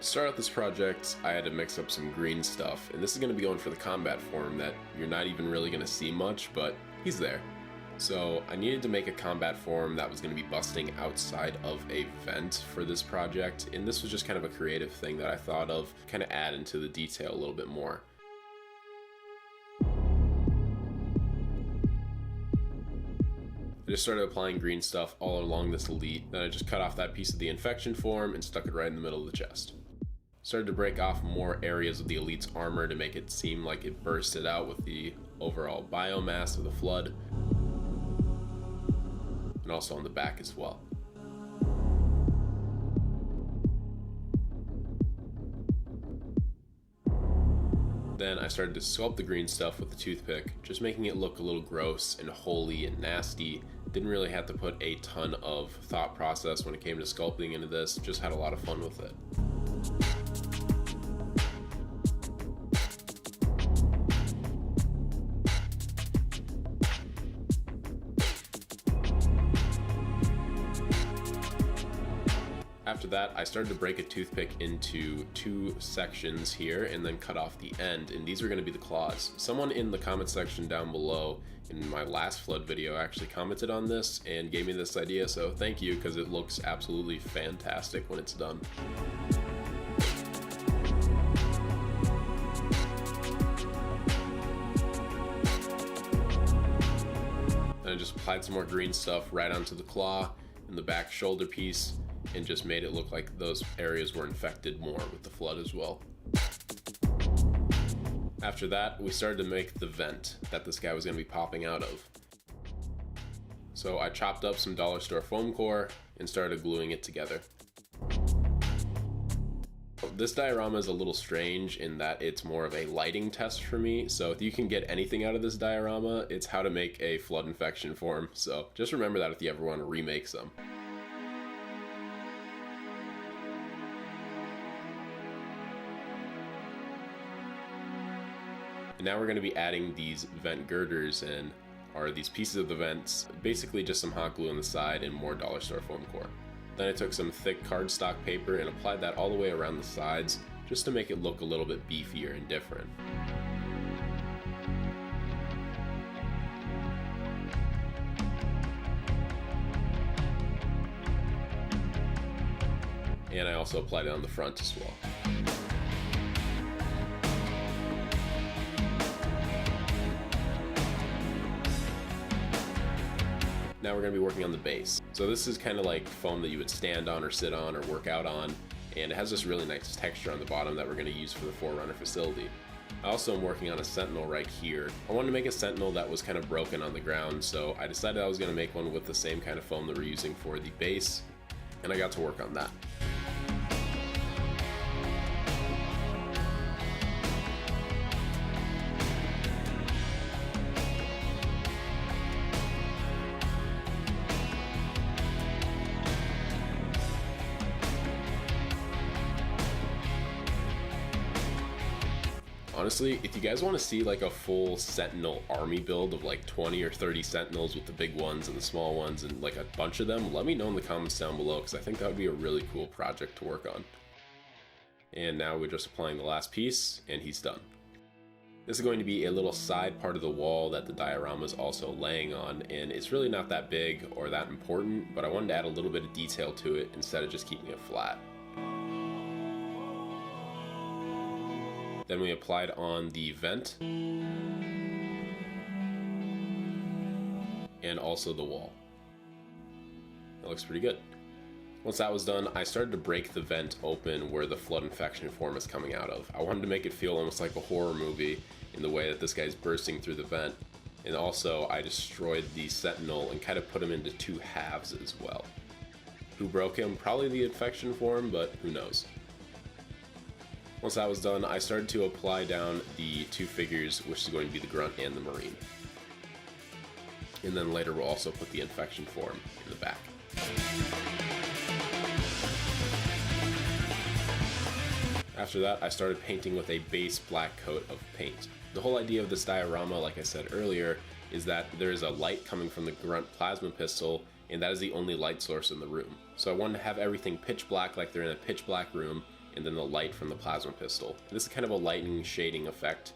To start out this project, I had to mix up some green stuff, and this is going to be going for the combat form that you're not even really going to see much, but he's there. So I needed to make a combat form that was going to be busting outside of a vent for this project, and this was just kind of a creative thing that I thought of, kind of add into the detail a little bit more. I just started applying green stuff all along this elite, then I just cut off that piece of the infection form and stuck it right in the middle of the chest. Started to break off more areas of the elite's armor to make it seem like it bursted out with the overall biomass of the flood, and also on the back as well. Then I started to sculpt the green stuff with the toothpick, just making it look a little gross and holy and nasty. Didn't really have to put a ton of thought process when it came to sculpting into this, just had a lot of fun with it. After that, I started to break a toothpick into two sections here and then cut off the end, and these are going to be the claws. Someone in the comment section down below in my last flood video actually commented on this and gave me this idea, so thank you, because it looks absolutely fantastic when it's done. Then I just applied some more green stuff right onto the claw and the back shoulder piece, and just made it look like those areas were infected more with the flood as well. After that, we started to make the vent that this guy was going to be popping out of. So I chopped up some dollar store foam core and started gluing it together. This diorama is a little strange in that it's more of a lighting test for me, so if you can get anything out of this diorama, it's how to make a flood infection form, so just remember that if you ever want to remake some. And now we're going to be adding these vent girders in, or these pieces of the vents, basically just some hot glue on the side and more dollar store foam core. Then I took some thick cardstock paper and applied that all the way around the sides, just to make it look a little bit beefier and different. And I also applied it on the front as well. Now we're going to be working on the base. So this is kind of like foam that you would stand on or sit on or work out on, and it has this really nice texture on the bottom that we're going to use for the Forerunner facility. I also am working on a sentinel right here. I wanted to make a sentinel that was kind of broken on the ground, so I decided I was going to make one with the same kind of foam that we're using for the base, and I got to work on that. Honestly, if you guys want to see like a full Sentinel army build of like 20 or 30 Sentinels with the big ones and the small ones and like a bunch of them, let me know in the comments down below, because I think that would be a really cool project to work on. And now we're just applying the last piece and he's done. This is going to be a little side part of the wall that the diorama is also laying on, and it's really not that big or that important, but I wanted to add a little bit of detail to it instead of just keeping it flat. Then we applied on the vent and also the wall. That looks pretty good. Once that was done, I started to break the vent open where the flood infection form is coming out of. I wanted to make it feel almost like a horror movie in the way that this guy's bursting through the vent. And also I destroyed the sentinel and kind of put him into two halves as well. Who broke him? Probably the infection form, but who knows. Once that was done, I started to apply down the two figures, which is going to be the grunt and the marine. And then later we'll also put the infection form in the back. After that, I started painting with a base black coat of paint. The whole idea of this diorama, like I said earlier, is that there is a light coming from the grunt plasma pistol, and that is the only light source in the room. So I wanted to have everything pitch black, like they're in a pitch black room, and then the light from the plasma pistol. This is kind of a lightning shading effect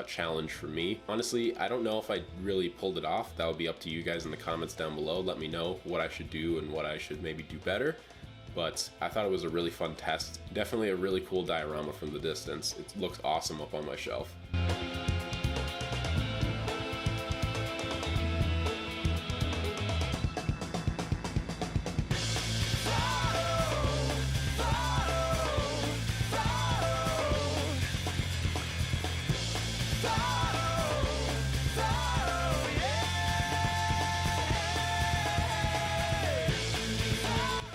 challenge for me. Honestly, I don't know if I really pulled it off. That would be up to you guys in the comments down below. Let me know what I should do and what I should maybe do better. But I thought it was a really fun test. Definitely a really cool diorama from the distance. It looks awesome up on my shelf.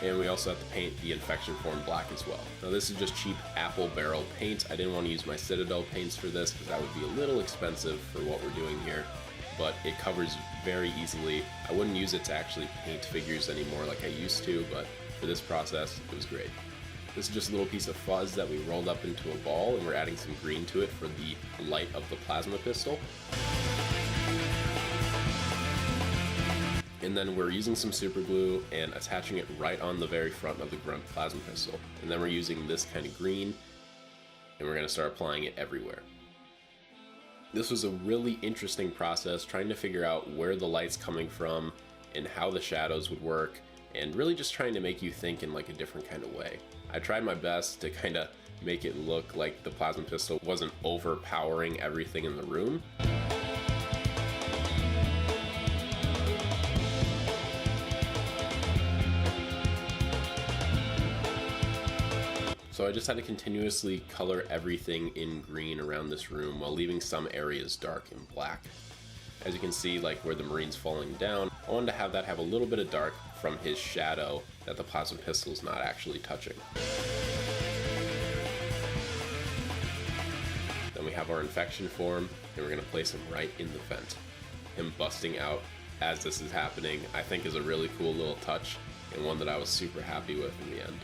And we also have to paint the infection form black as well. Now this is just cheap apple barrel paint. I didn't want to use my Citadel paints for this because that would be a little expensive for what we're doing here, but it covers very easily. I wouldn't use it to actually paint figures anymore like I used to, but for this process, it was great. This is just a little piece of fuzz that we rolled up into a ball, and we're adding some green to it for the light of the plasma pistol. And then we're using some super glue and attaching it right on the very front of the grunt plasma pistol. And then we're using this kind of green, and we're gonna start applying it everywhere. This was a really interesting process, trying to figure out where the light's coming from and how the shadows would work, and really just trying to make you think in like a different kind of way. I tried my best to kind of make it look like the plasma pistol wasn't overpowering everything in the room. So I just had to continuously color everything in green around this room while leaving some areas dark and black. As you can see, like where the Marine's falling down, I wanted to have that have a little bit of dark from his shadow that the plasma pistol's not actually touching. Then we have our infection form, and we're gonna place him right in the vent. Him busting out as this is happening, I think is a really cool little touch, and one that I was super happy with in the end.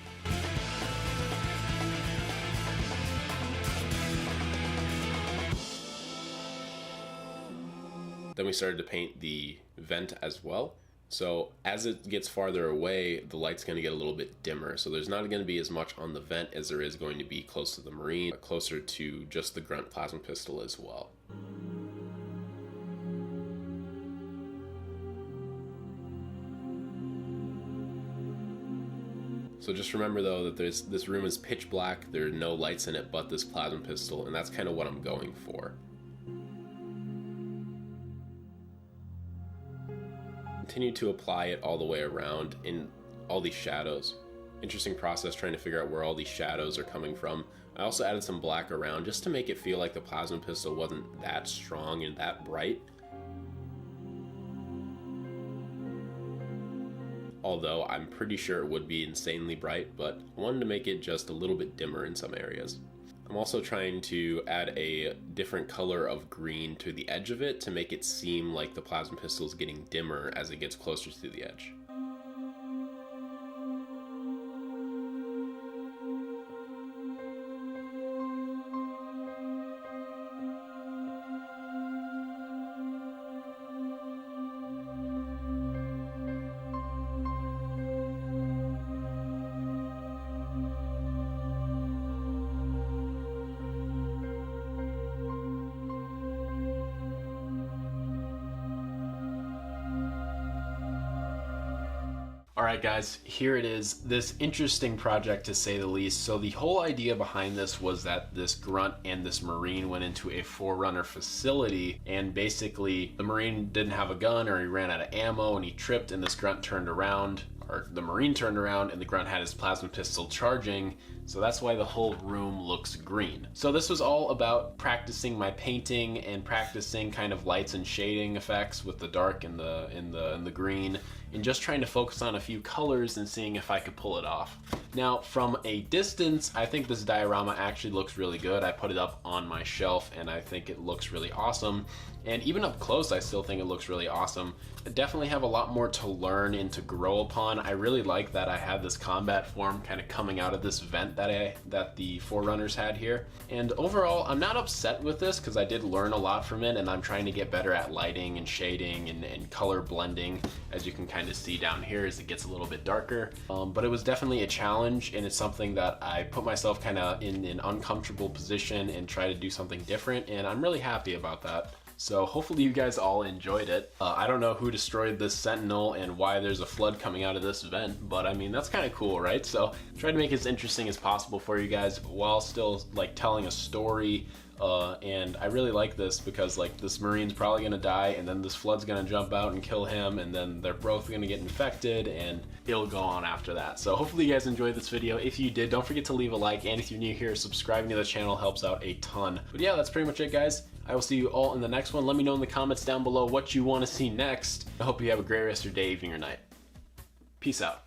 Then we started to paint the vent as well. So as it gets farther away, the light's going to get a little bit dimmer. So there's not going to be as much on the vent as there is going to be close to the Marine, closer to just the grunt plasma pistol as well. So just remember though that this room is pitch black, there are no lights in it but this plasma pistol, and that's kind of what I'm going for. Continue to apply it all the way around in all these shadows. Interesting process trying to figure out where all these shadows are coming from. I also added some black around just to make it feel like the plasma pistol wasn't that strong and that bright. Although I'm pretty sure it would be insanely bright, but I wanted to make it just a little bit dimmer in some areas. I'm also trying to add a different color of green to the edge of it to make it seem like the plasma pistol is getting dimmer as it gets closer to the edge. Alright guys, here it is. This interesting project to say the least. So the whole idea behind this was that this grunt and this Marine went into a Forerunner facility, and basically the Marine didn't have a gun, or he ran out of ammo and he tripped, and this grunt turned around, or the Marine turned around, and the grunt had his plasma pistol charging. So that's why the whole room looks green. So this was all about practicing my painting and practicing kind of lights and shading effects with the dark and the green, and just trying to focus on a few colors and seeing if I could pull it off. Now from a distance, I think this diorama actually looks really good. I put it up on my shelf and I think it looks really awesome. And even up close, I still think it looks really awesome. I definitely have a lot more to learn and to grow upon. I really like that I had this combat form kind of coming out of this vent that the Forerunners had here. And overall, I'm not upset with this because I did learn a lot from it, and I'm trying to get better at lighting and shading and color blending, as you can kind of see down here as it gets a little bit darker. But it was definitely a challenge, and it's something that I put myself kind of in an uncomfortable position and try to do something different, and I'm really happy about that. So hopefully you guys all enjoyed it. I don't know who destroyed this sentinel and why there's a flood coming out of this vent, but I mean, that's kind of cool, right? So try to make it as interesting as possible for you guys while still like telling a story. And I really like this because like this marine's probably gonna die, and then this flood's gonna jump out and kill him, and then they're both gonna get infected, and it'll go on after that. So hopefully you guys enjoyed this video. If you did, don't forget to leave a like, and if you're new here, subscribing to the channel helps out a ton. But yeah, that's pretty much it, guys. I will see you all in the next one. Let me know in the comments down below what you want to see next. I hope you have a great rest of your day, evening, or night. Peace out.